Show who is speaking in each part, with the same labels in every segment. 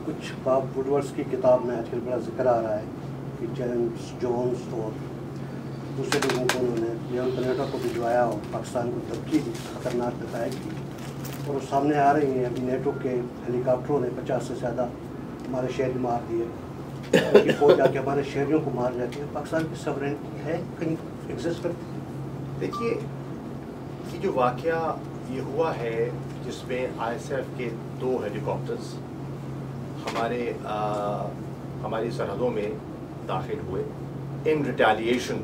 Speaker 1: کچھ باب ووڈورڈس کی کتاب میں آج کل بڑا ذکر آ رہا ہے کہ جیمز جونز اور دوسرے لوگوں کو انہوں نے لیون کنیٹو کو بھجوایا اور پاکستان کو دھمکی دی، خطرناک نتائج کی، اور وہ سامنے آ رہی ہیں. ابھی نیٹو کے ہیلی کاپٹروں نے 50 سے زیادہ ہمارے شہری مار دیے، ان کی فوج آ کے ہمارے شہریوں کو مار جاتی ہے. پاکستان کی سورینٹی ہے کہیں ایگزسٹ کرتی ہے؟
Speaker 2: دیکھیے یہ جو واقعہ یہ ہوا ہے جس میں ISF کے 2 ہیلی کاپٹرز ہماری سرحدوں میں داخل ہوئے in retaliation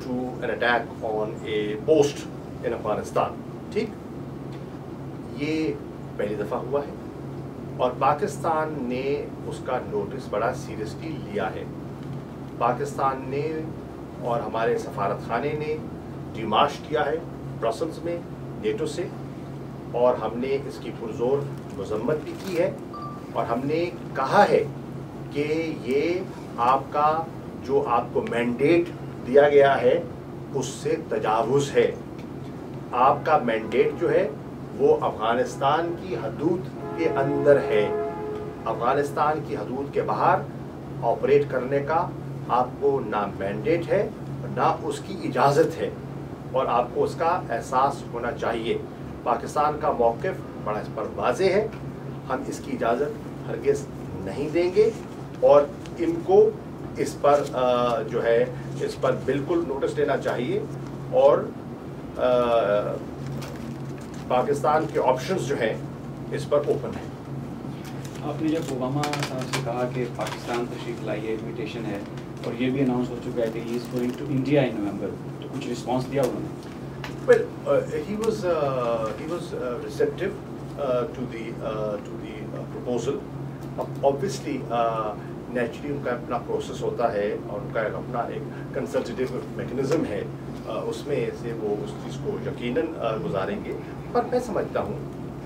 Speaker 2: to an attack on a post in Afghanistan. ٹھیک، یہ پہلی دفعہ ہوا ہے اور پاکستان نے اس کا نوٹس بڑا سیریسلی لیا ہے. پاکستان نے اور ہمارے سفارت خانے نے ڈیمارش کیا ہے برسلز میں نیٹو سے، اور ہم نے اس کی پرزور مذمت بھی کی ہے، اور ہم نے کہا ہے کہ یہ آپ کا جو آپ کو مینڈیٹ دیا گیا ہے اس سے تجاوز ہے. آپ کا مینڈیٹ جو ہے وہ افغانستان کی حدود کے اندر ہے. افغانستان کی حدود کے باہر آپریٹ کرنے کا آپ کو نہ مینڈیٹ ہے نہ اس کی اجازت ہے، اور آپ کو اس کا احساس ہونا چاہیے. پاکستان کا موقف بڑا اس پر واضح ہے. ہم اس کی اجازت ہرگز نہیں دیں گے، اور ان کو اس پر جو ہے اس پر بالکل نوٹس لینا چاہیے، اور پاکستان کے آپشنز جو ہیں اس پر اوپن ہیں.
Speaker 3: آپ نے جب اوباما صاحب سے کہا کہ پاکستان تشریف لائیے، انویٹیشن ہے، اور یہ بھی اناؤنس ہو چکا ہے کہ ہی از گوئنگ ٹو انڈیا ان نومبر، تو کچھ رسپانس دیا انہوں نے؟
Speaker 2: Well, he was receptive to the proposal. Obviously, naturally ان کا اپنا پروسیس ہوتا ہے اور ان کا اپنا ایک کنسلٹیو میکنزم ہے، اس میں سے وہ اس چیز کو یقیناً گزاریں گے. پر میں سمجھتا ہوں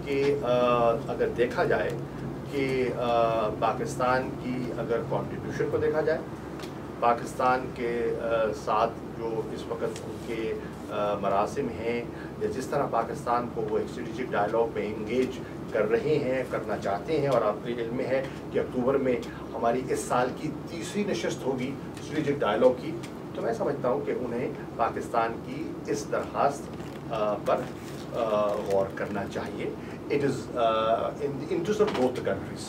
Speaker 2: کہ اگر دیکھا جائے کہ پاکستان کی اگر کنٹریبیوشن کو دیکھا جائے، پاکستان کے ساتھ جو اس وقت ان کے مراسم ہیں، یا جس طرح پاکستان کو وہ ایک اسٹریٹجک ڈائلاگ میں انگیج کر رہے ہیں، کرنا چاہتے ہیں، اور آپ کے علم میں ہے کہ اکتوبر میں ہماری اس سال کی 3ری نشست ہوگی اسٹریٹجک ڈائلاگ کی. تو میں سمجھتا ہوں کہ انہیں پاکستان کی اس درخواست پر غور کرنا چاہیے. It is in the interest of both the countries.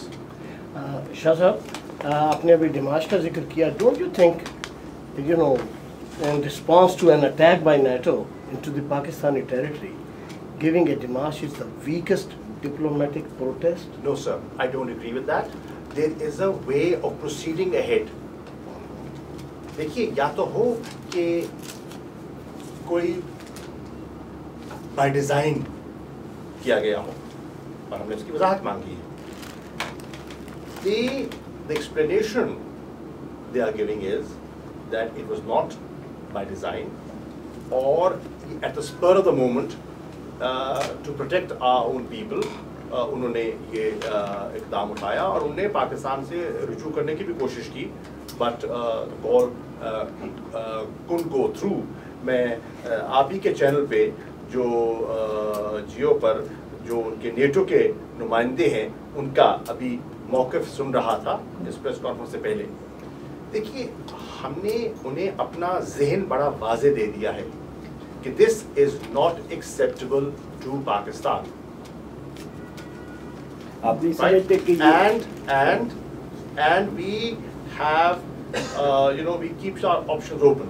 Speaker 1: Shah صاحب، آپ نے ابھی ڈیمارش کا ذکر کیا. Don't you think you know in response to an attack by NATO into the Pakistani territory, giving a démarche is the weakest diplomatic protest?
Speaker 2: No, sir, I don't agree with that. There is a way of proceeding ahead. دیکھیے، یا تو ہو کہ کوئی by design کیا گیا ہو اور ہم نے اس کی وضاحت مانگی ہے. The explanation they are giving is that it was not by design, or at the spur of the moment to protect our own people. انہوں نے یہ اقدام اٹھایا اور انہوں نے پاکستان سے رجوع کرنے کی بھی کوشش کی، but call couldn't go through. میں آپ ہی کے چینل پہ جو جیو پر جو ان کے نیٹو کے نمائندے ہیں ان کا ابھی موقف سن رہا تھا اس پریس کانفرنس سے پہلے. دیکھیے، ہم نے انہیں اپنا ذہن بڑا واضح دے دیا ہے کہ this is not acceptable to Pakistan. And we have we keep our options open.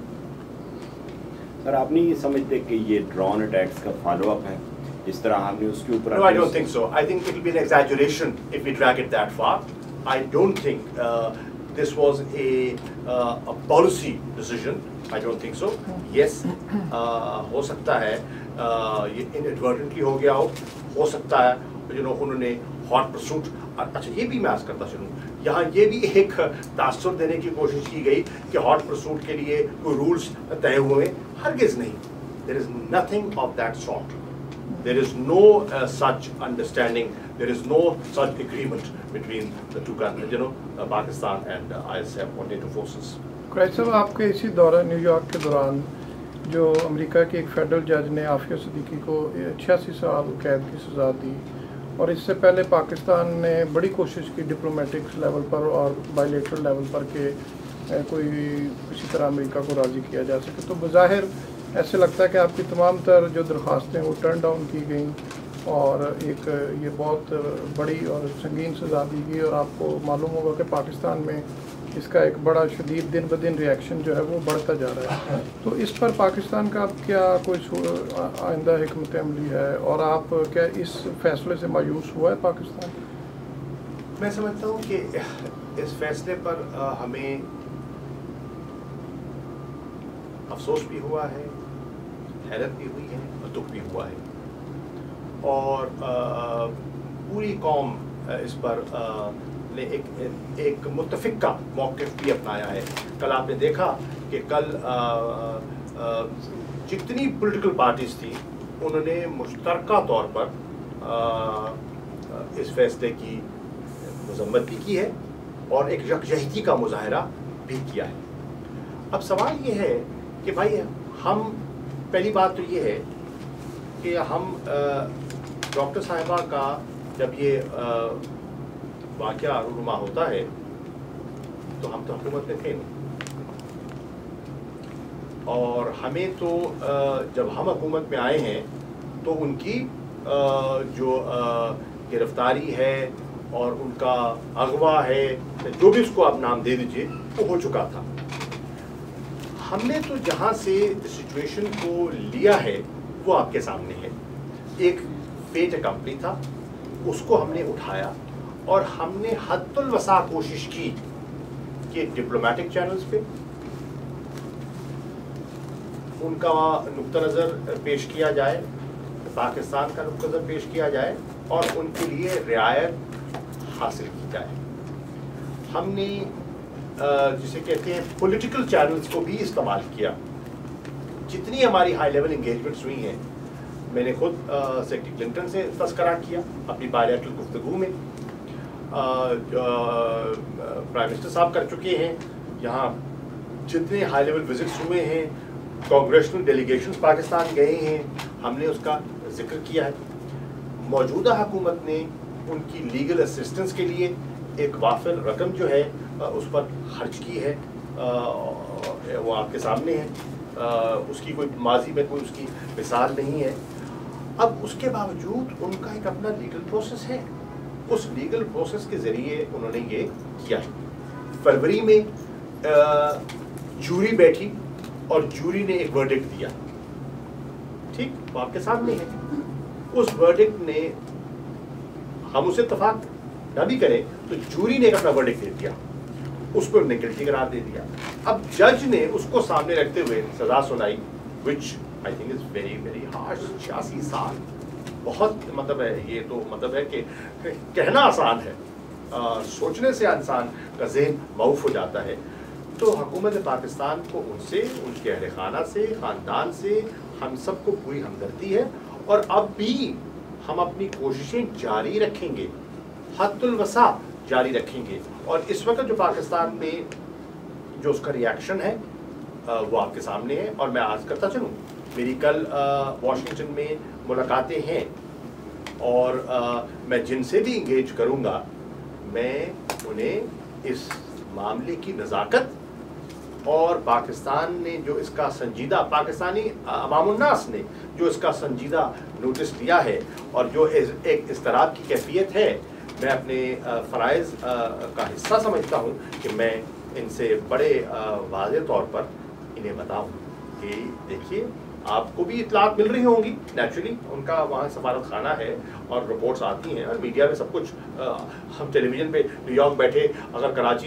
Speaker 4: Sir, آپ نہیں یہ سمجھتے کہ یہ ڈرون اٹیکس کا فالو اپ ہے جس طرح ہم نے اس کے اوپر؟
Speaker 2: No, I don't think so. I think it will be an exaggeration if we drag it that far. I don't think this was a policy decision. I don't think so. Yes, ہو سکتا ہے یہ inadvertently ہو گیا ہو سکتا ہے انہوں نے hot pursuit. اچھا، یہ بھی میں عرض کرتا چلوں، یہاں یہ بھی ایک تاثر دینے کی کوشش کی گئی کہ ہاٹ پرسوٹ کے لیے کوئی رولز طے ہوئے. ہرگز نہیں. There is nothing of that sort. There is no such understanding. There is no such agreement between the two countries, Pakistan and ISF or NATO forces.
Speaker 5: Qureshi صاحب، آپ کے اسی دورہ نیو یارک کے دوران جو امریکہ کے ایک فیڈرل جج نے عافیہ صدیقی کو 86 سال قید کی سزا دی اور اس سے پہلے پاکستان نے بڑی کوشش کی ڈپلومیٹک لیول پر اور بائیلیٹرل لیول پر کہ کوئی کسی طرح امریکہ کو راضی کیا جا سکے. تو بظاہر ایسے لگتا ہے کہ آپ کی تمام تر جو درخواستیں وہ ٹرن ڈاؤن کی گئیں اور ایک یہ بہت بڑی اور سنگین سزا دی گئی, اور آپ کو معلوم ہوگا کہ پاکستان میں اس کا ایک بڑا شدید دن بدن ریئیکشن جو ہے وہ بڑھتا جا رہا ہے. تو اس پر پاکستان کا اب کیا کوئی آئندہ حکمت عملی ہے, اور آپ کیا اس فیصلے سے مایوس ہوا ہے پاکستان؟
Speaker 2: میں سمجھتا ہوں کہ اس فیصلے پر ہمیں افسوس بھی ہوا ہے, حیرت بھی ہوئی ہے اور دکھ بھی ہوا ہے, اور پوری قوم اس پر نے ایک متفقہ موقف بھی اپنایا ہے. کل آپ نے دیکھا کہ کل جتنی پولیٹیکل پارٹیز تھیں انہوں نے مشترکہ طور پر اس فیصلے کی مذمت بھی کی ہے اور ایک یکجہتی کا مظاہرہ بھی کیا ہے. اب سوال یہ ہے کہ بھائی ہم, پہلی بات تو یہ ہے کہ ہم ڈاکٹر صاحبہ کا جب یہ واقعہ رونما ہوتا ہے تو ہم تو حکومت میں تھے نہیں, اور ہمیں تو جب ہم حکومت میں آئے ہیں تو ان کی جو گرفتاری ہے اور ان کا اغوا ہے, جو بھی اس کو آپ نام دے دیجئے, وہ ہو چکا تھا. ہم نے تو جہاں سے سچویشن کو لیا ہے وہ آپ کے سامنے ہے. ایک فیٹ کمپنی تھا, اس کو ہم نے اٹھایا اور ہم نے حد الوسع کوشش کی کہ ڈپلومیٹک چینلز پہ ان کا نقطہ نظر پیش کیا جائے, پاکستان کا نقطہ نظر پیش کیا جائے اور ان کے لیے رعایت حاصل کی جائے. ہم نے جسے کہتے ہیں پولیٹیکل چینلز کو بھی استعمال کیا. جتنی ہماری ہائی لیول انگیجمنٹس ہوئی ہیں, میں نے خود سیکرٹری کلنٹن سے تذکرہ کیا اپنی بائیلیٹرل گفتگو میں, پرائم منسٹر صاحب کر چکے ہیں, یہاں جتنے ہائی لیول وزٹس ہوئے ہیں, کانگریشنل ڈیلیگیشنز پاکستان گئے ہیں, ہم نے اس کا ذکر کیا ہے. موجودہ حکومت نے ان کی لیگل اسسٹنس کے لیے ایک وافر رقم جو ہے اس پر خرچ کی ہے, وہ آپ کے سامنے ہے. اس کی کوئی ماضی میں کوئی اس کی مثال نہیں ہے. اب اس کے باوجود ان کا ایک اپنا لیگل پروسیس ہے, اس لیگل پروسیس کے ذریعے انہوں نے یہ کیا ہے. فروری میں جوری بیٹھی اور جوری نے ایک ورڈکٹ دیا, ٹھیک, وہ آپ کے سامنے ہے. اس ورڈکٹ نے, ہم اسے اتفاق نہ بھی کریں تو جوری نے ایک اپنا ورڈکٹ دے دیا, اس کو انہوں نے گلٹی قرار دے دیا. اب جج نے اس کو سامنے رکھتے ہوئے سزا سنائی, which I think is very very harsh. 86 سال بہت مطلب ہے, یہ تو مطلب ہے کہ کہنا آسان ہے, سوچنے سے انسان کا ذہن معوف ہو جاتا ہے. تو حکومت پاکستان کو ان سے, ان کے اہل خانہ سے, خاندان سے ہم سب کو پوری ہمدردی ہے, اور اب بھی ہم اپنی کوششیں جاری رکھیں گے, حد الوسع جاری رکھیں گے. اور اس وقت جو پاکستان میں جو اس کا ریئیکشن ہے وہ آپ کے سامنے ہے. اور میں عرض کرتا چلوں, میری کل واشنگٹن میں ملاقاتیں ہیں, اور میں جن سے بھی انگیج کروں گا میں انہیں اس معاملے کی نزاکت اور پاکستان نے جو اس کا سنجیدہ, پاکستانی عوام الناس نے جو اس کا سنجیدہ نوٹس لیا ہے اور جو ایک اضطراب کی کیفیت ہے, میں اپنے فرائض کا حصہ سمجھتا ہوں کہ میں ان سے بڑے واضح طور پر انہیں بتاؤں کہ دیکھیے آپ کو بھی اطلاعات مل رہی ہوں گی, نیچرلی ان کا وہاں سفارت خانہ ہے اور رپورٹس آتی ہیں اور میڈیا میں سب کچھ, ہم ٹیلی ویژن پہ نیو یارک بیٹھے اگر کراچی